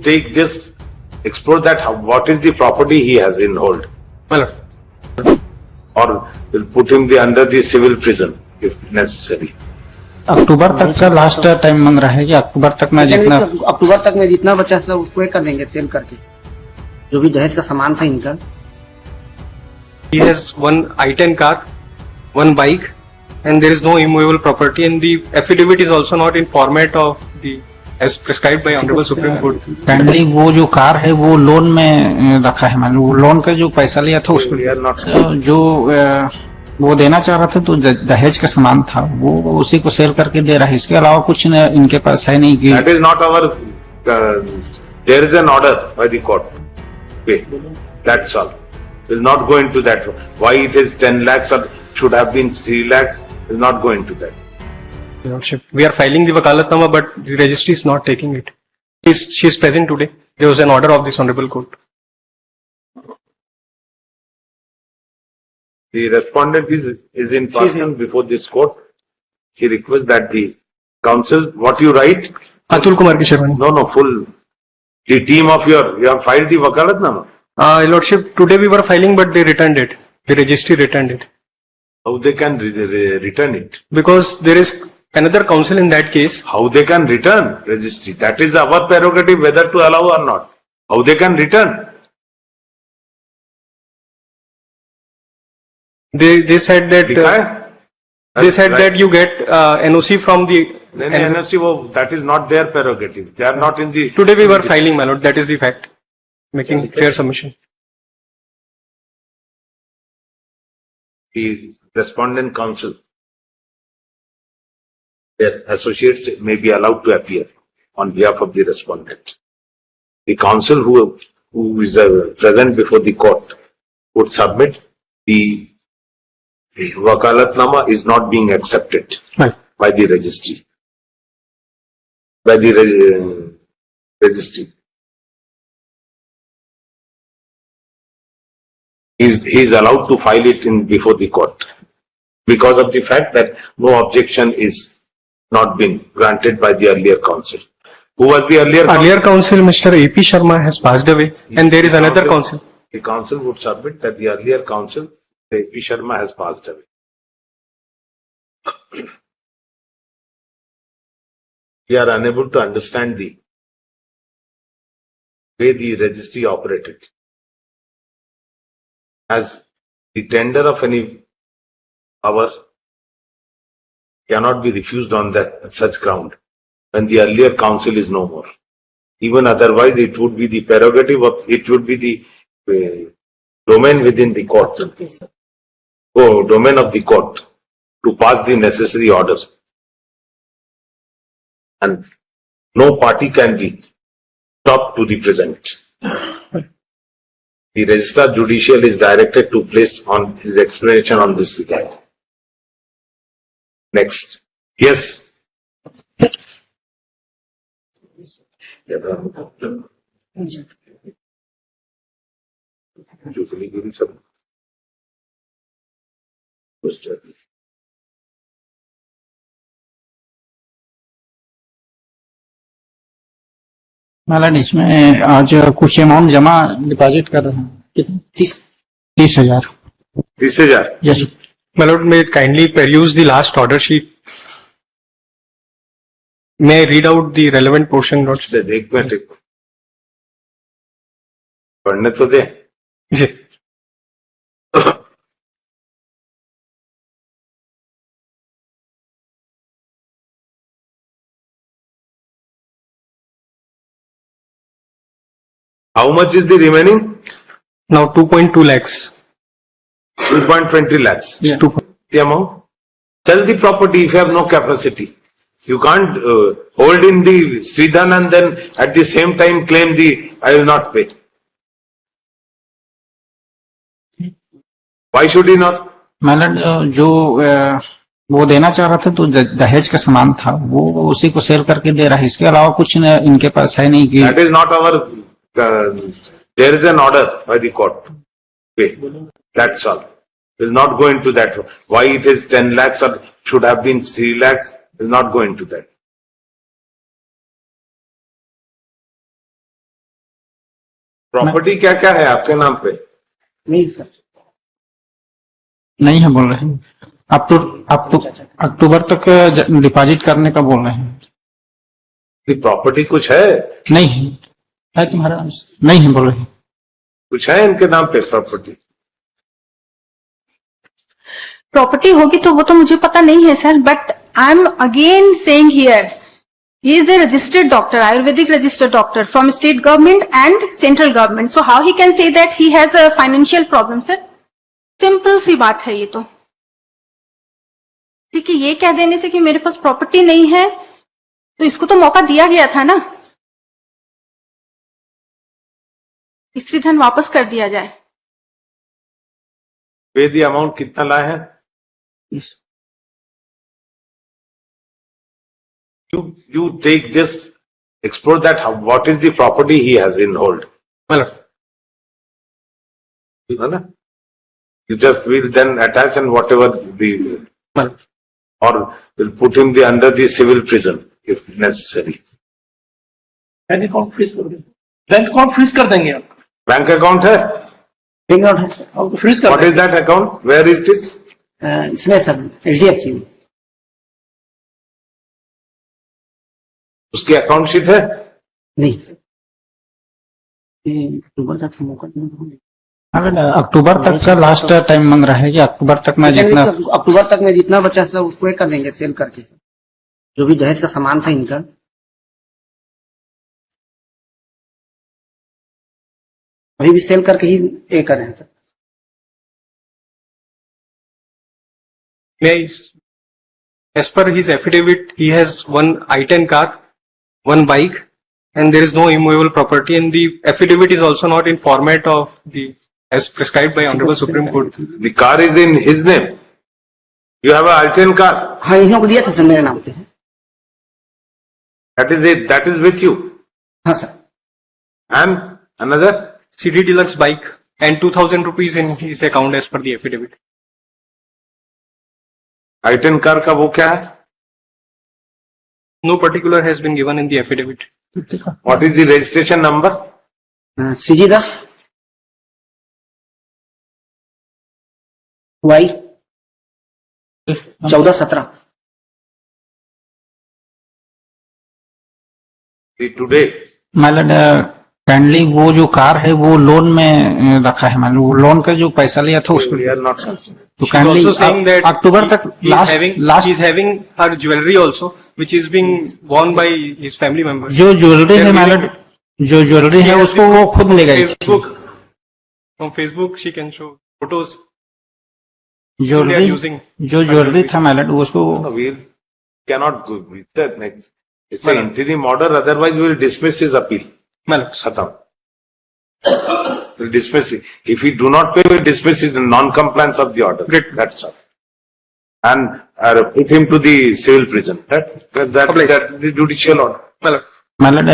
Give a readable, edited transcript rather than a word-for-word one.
take this, explore that, what is the property he has in hold, My lord. or will put him under the civil prison if necessary. अक्टूबर तक का last time मांग रहा है कि अक्टूबर तक मैं जितना अक्टूबर तक में जितना बचा सब उसको ही कर देंगे, सेल करके जो भी दहेज का सामान था इनका. He has one i10 car, one bike, and there is no immovable property. And the affidavit is also not in format of the as prescribed by Honorable Supreme Court. Kindly वो जो कार है वो loan में रखा है, मान लो loan का जो पैसा लिया था उसको We are not. जो वो देना चाह रहा था तो दहेज का सामान था वो उसी को सेल करके दे रहा है. इसके अलावा कुछ इनके पास है नहीं कि That is not our. There is an order by the court. Pay. That's all. Will not go into that. Why it is 10 lakhs or should have been 3 lakhs. Will not go into that. Your Lordship, we are filing the wakalatnama, but the registry is not taking it. She is present today. There was an order of this Honorable Court. The respondent is in person before this court. He requests that the counsel, what you write? Atul Kumar ki Sharmani. No, full. The team of you have filed the wakalatnama. Your Lordship, today we were filing, but they returned it. The registry returned it. How they can return it? Because there is another counsel in that case. How they can return registry? That is our prerogative whether to allow or not. How they can return? They said that they said right. that you get NOC from the. Then NFC, that is not their prerogative. They are not in the. Today we were filing, my lord. That is the fact. Making fair submission. The respondent counsel, their associates may be allowed to appear on behalf of the respondent. The counsel who is present before the court would submit the wakalatnama is not being accepted Right. by the registry. By the registry. He is allowed to file it before the court because of the fact that no objection is not been granted by the earlier counsel. Who was the earlier counsel? Earlier counsel, Mr. A.P. Sharma, has passed away, and there is another counsel. The counsel would submit that the earlier counsel, A.P. Sharma, has passed away. We are unable to understand the way the registry operated. As the tender of any power cannot be refused on such ground when the earlier counsel is no more. Even otherwise, it would be the prerogative of, it would be the domain within the court, domain of the court to pass the necessary orders. And no party can be stopped to represent. The Registrar Judicial is directed to place on his explanation on this regard. Next. Yes. Madam इसमें आज कुछ amount जमा deposit कर रहे हैं. कितने? 30,000. 30,000. Yes. My lord, may I kindly peruse the last order sheet. May I read out the relevant portion, Lord? एक minute पढ़ने तो दे. जी. How much is the remaining? Now 2.2 lakhs. 2.20 lakhs. Yeah. The amount. Sell the property if you have no capacity. You can't hold in the Sridhan and then at the same time claim I will not pay. Why should he not? Madam जो वो देना चाह रहा था तो दहेज का सामान था वो उसी को सेल करके दे रहा है. इसके अलावा कुछ इनके पास है नहीं कि. That is not our. There is an order by the court. Pay. That's all. Will not go into that. Why it is 10 lakhs or should have been 3 lakhs. Will not go into that. Property क्या क्या है आपके नाम पे? नहीं sir, नहीं है बोल रहे हैं। अक्टूबर तक डिपॉजिट करने का बोल रहे हैं। प्रॉपर्टी कुछ है? नहीं है तुम्हारा नाम से? नहीं है बोल रहे हैं। कुछ है इनके नाम पे प्रॉपर्टी? प्रॉपर्टी होगी तो वो तो मुझे पता नहीं है sir, but I am again saying here he is a registered doctor, ayurvedic registered doctor from state government and central government, so how he can say that he has a financial problem sir? Simple सी बात है ये तो। देखिए ये कह देने से कि मेरे पास प्रॉपर्टी नहीं है, तो इसको तो मौका दिया गया था ना, स्त्री धन वापस कर दिया जाए। पे दी अमाउंट कितना लाए हैं? You take this, explore that, what is the property he has in hold? Well, है ना? You just will then attach and whatever the, well, or will put him under the civil prison if necessary. Bank account freeze कर देंगे, bank account freeze कर देंगे आप, bank account है? Bank account है sir. आपको फ्रीज कर What is देंगे। that account? Where is this? इसमें सर HDFC में। उसकी अकाउंट शीट है? नहीं सर, ये अक्टूबर तक मौका नहीं। अक्टूबर तक का लास्ट टाइम मांग रहा है कि अक्टूबर तक मैं जितना अक्टूबर तक में जितना बचा सर उसको ये कर देंगे सेल करके सर, जो भी दहेज का सामान था इनका। अभी भी सेल करके ही ये कर रहे हैं sir. as per his affidavit, he has one I-10 car, one bike, and there is no immovable property. And the affidavit is also not in format of the as prescribed by Honorable Supreme Court. The car is in his name. You have a I-10 car. हाँ इन्हों को दिया था sir मेरे नाम पे। That is it. That is with you. हाँ sir. And another? CD deluxe bike and 2,000 rupees in his account as per the affidavit. I-10 car का वो क्या है? No particular has been given in the affidavit. What is the registration number? CG 10 Y 1417। Today. मतलब kindly वो जो car है वो loan में रखा है, मतलब वो लोन का जो पैसा लिया था उसको, We are not concerned. तो She's kindly also saying that अक्टूबर तक he's having her jewelry also, which is being worn by his family members. जो ज्वेलरी है They're मतलब willing- जो ज्वेलरी She है has उसको वो खुद ले गई। From Facebook, she can show photos. They are jewellery using. जो ज्वेलरी था मतलब उसको No, we cannot go with that next. It's Well- an interim order, otherwise we will dismiss his appeal. Well, Khatam. We'll dismiss it. If we do not pay, we'll dismiss it in non-compliance of the order. Great. That's all. And put him to the civil prison. That is the judicial order. well. मतलब